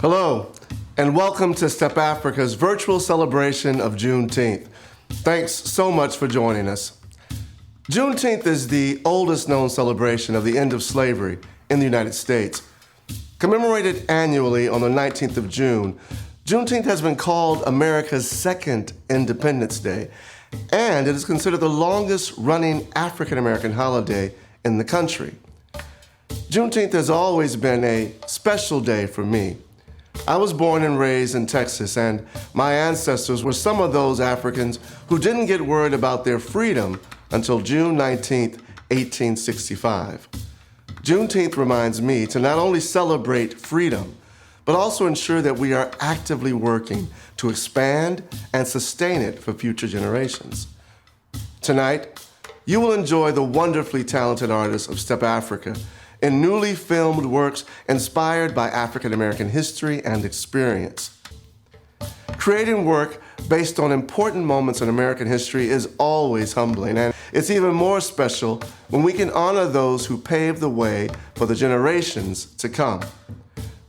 Hello, and welcome to Step Africa's virtual celebration of Juneteenth. Thanks so much for joining us. Juneteenth is the oldest known celebration of the end of slavery in the United States. Commemorated annually on the 19th of June, Juneteenth has been called America's second Independence Day, and it is considered the longest running African American holiday in the country. Juneteenth has always been a special day for me. I was born and raised in Texas, and my ancestors were some of those Africans who didn't get word about their freedom until June 19, 1865. Juneteenth reminds me to not only celebrate freedom, but also ensure that we are actively working to expand and sustain it for future generations. Tonight, you will enjoy the wonderfully talented artists of Step Africa in newly filmed works inspired by African American history and experience. Creating work based on important moments in American history is always humbling, and it's even more special when we can honor those who paved the way for the generations to come.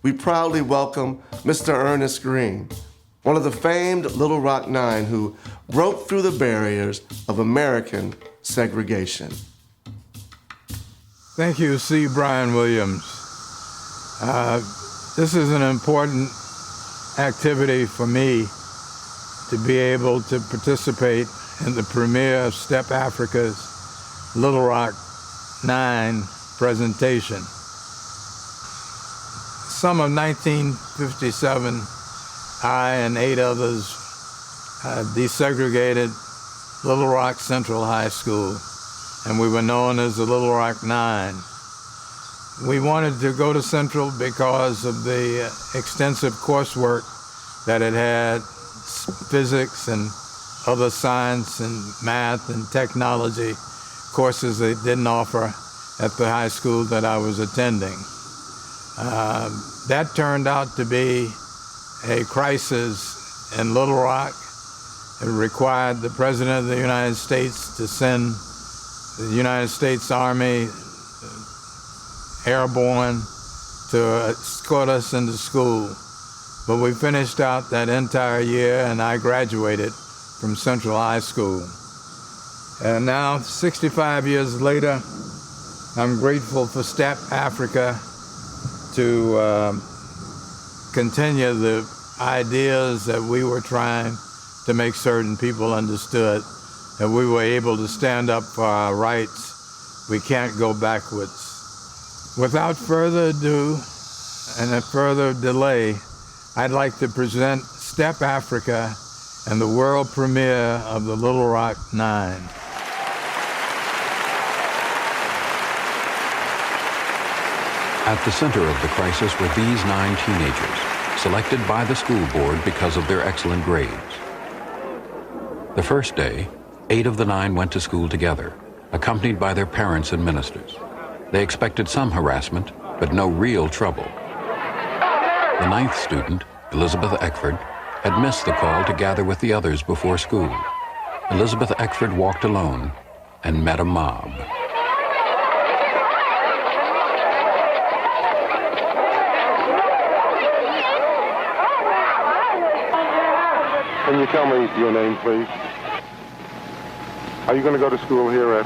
We proudly welcome Mr. Ernest Green, one of the famed Little Rock Nine who broke through the barriers of American segregation. Thank you, C. Brian Williams. This is an important activity for me to be able to participate in the premiere of Step Africa's Little Rock 9 presentation. Summer of 1957, I and 8 others desegregated Little Rock Central High School, and we were known as the Little Rock Nine. We wanted to go to Central because of the extensive coursework that it had, physics and other science and math and technology courses they didn't offer at the high school that I was attending. That turned out to be a crisis in Little Rock. It required the President of the United States to send the United States Army airborne to escort us into school. But we finished out that entire year, and I graduated from Central High School. And now, 65 years later, I'm grateful for Step Africa to continue the ideas that we were trying to make certain people understood, that we were able to stand up for our rights. We can't go backwards. Without further ado and a further delay, I'd like to present Step Africa and the world premiere of the Little Rock Nine. At the center of the crisis were these 9 teenagers, selected by the school board because of their excellent grades. The first day, 8 of the 9 went to school together, accompanied by their parents and ministers. They expected some harassment, but no real trouble. The 9th student, Elizabeth Eckford, had missed the call to gather with the others before school. Elizabeth Eckford walked alone and met a mob. Can you tell me your name, please? Are you going to go to school here at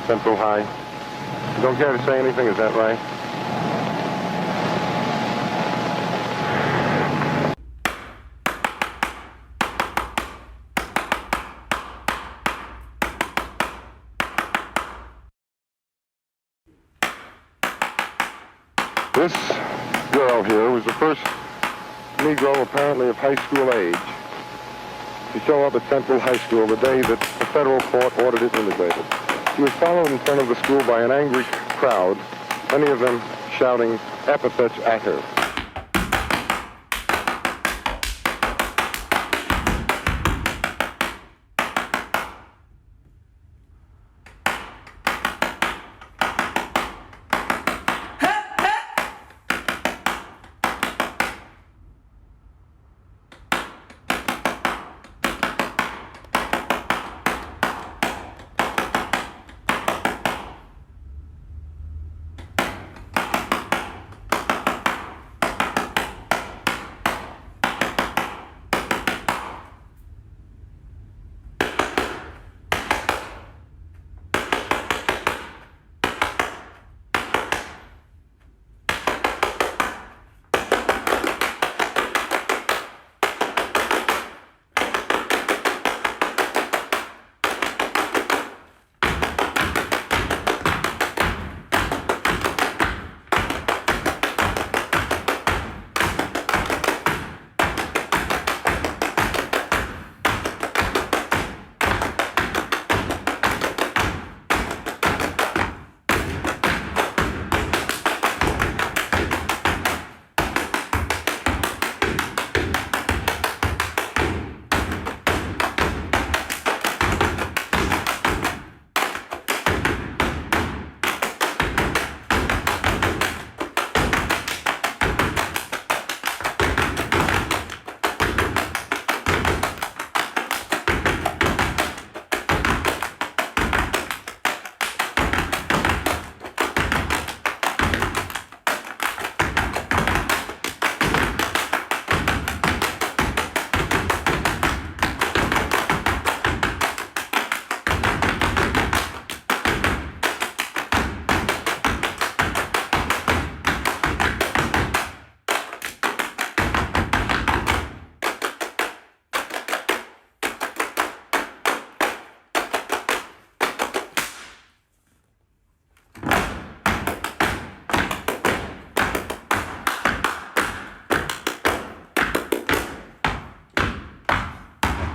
Central High? You don't care to say anything, is that right? This girl here was the first Negro apparently of high school age to show up at Central High School the day that the federal court ordered it integrated. She was followed in front of the school by an angry crowd, many of them shouting epithets at her.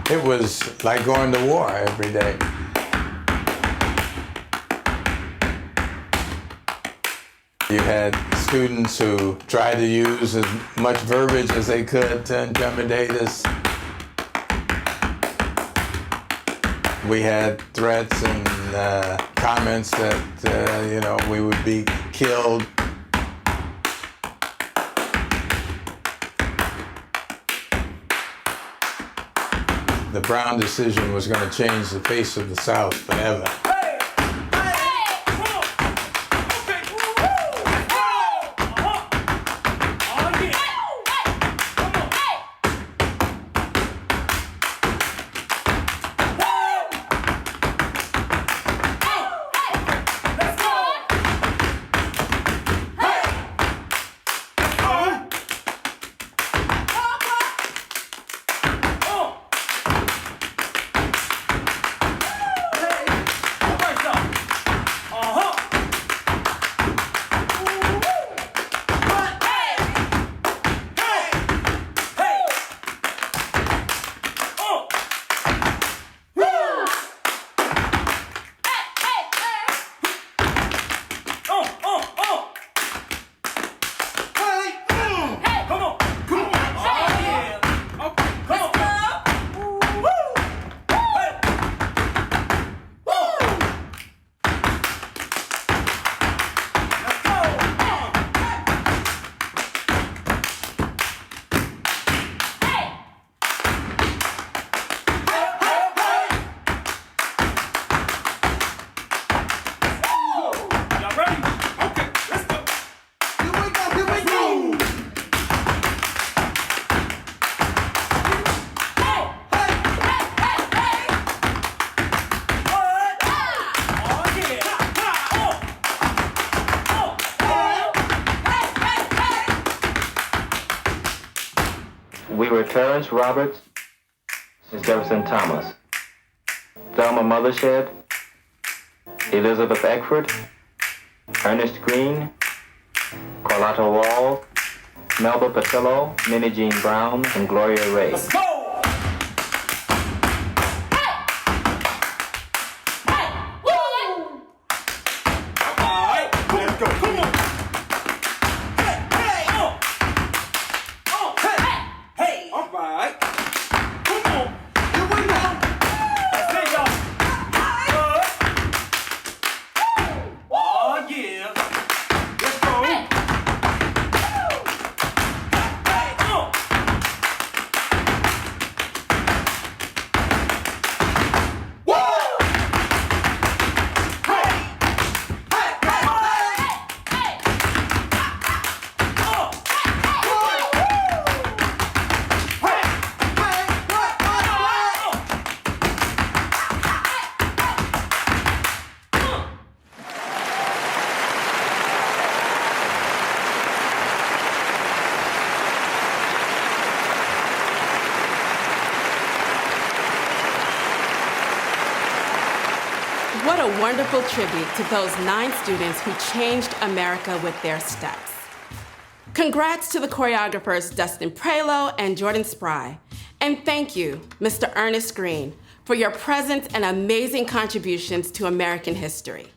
It was like going to war every day. You had students who tried to use as much verbiage as they could to intimidate us. We had threats and comments that, we would be killed. The Brown decision was going to change the face of the South forever. We were Terrence Roberts and Jefferson Thomas, Thelma Mothershed, Elizabeth Eckford, Ernest Green, Carlotta Wall, Melba Patillo, Minnie Jean Brown, and Gloria Ray. Let's go! What a wonderful tribute to those 9 students who changed America with their steps. Congrats to the choreographers Dustin Prelo and Jordan Spry. And thank you, Mr. Ernest Green, for your presence and amazing contributions to American history.